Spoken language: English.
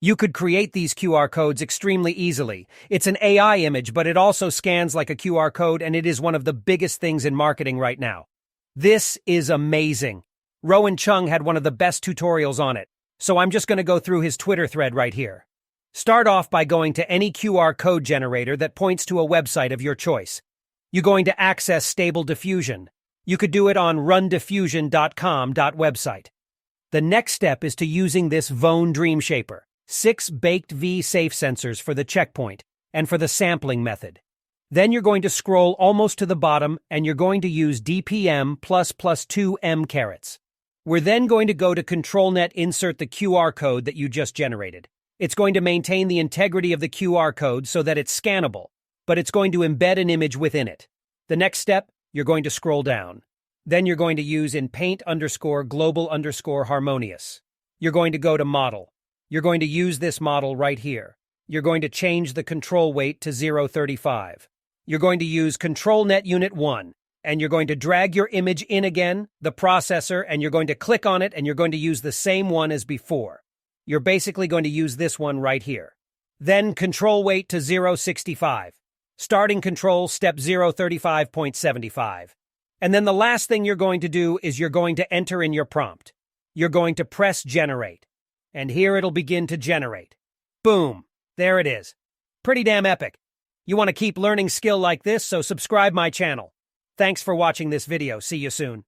You could create these QR codes extremely easily. It's an AI image, but it also scans like a QR code, and it is one of the biggest things in marketing right now. This is amazing. Rowan Chung had one of the best tutorials on it, so I'm just going to go through his Twitter thread right here. Start off by going to any QR code generator that points to a website of your choice. You're going to access Stable Diffusion. You could do it on rundiffusion.com.website. The next step is to using this Vone Dream Shaper. 6 baked V safe sensors for the checkpoint and for the sampling method. Then you're going to scroll almost to the bottom and you're going to use DPM plus 2 M carats. We're then going to go to ControlNet, insert the QR code that you just generated. It's going to maintain the integrity of the QR code so that it's scannable, but it's going to embed an image within it. The next step, you're going to scroll down. Then you're going to use in paint_global_harmonious. You're going to go to model. You're going to use this model right here. You're going to change the control weight to 0.35. You're going to use ControlNet Unit 1, and you're going to drag your image in again, the processor, and you're going to click on it, and you're going to use the same one as before. You're basically going to use this one right here. Then control weight to 0.65. Starting control, step 0.35.75. And then the last thing you're going to do is you're going to enter in your prompt. You're going to press generate. And here it'll begin to generate. Boom! There it is. Pretty damn epic. You want to keep learning skill like this, so subscribe my channel. Thanks for watching this video. See you soon.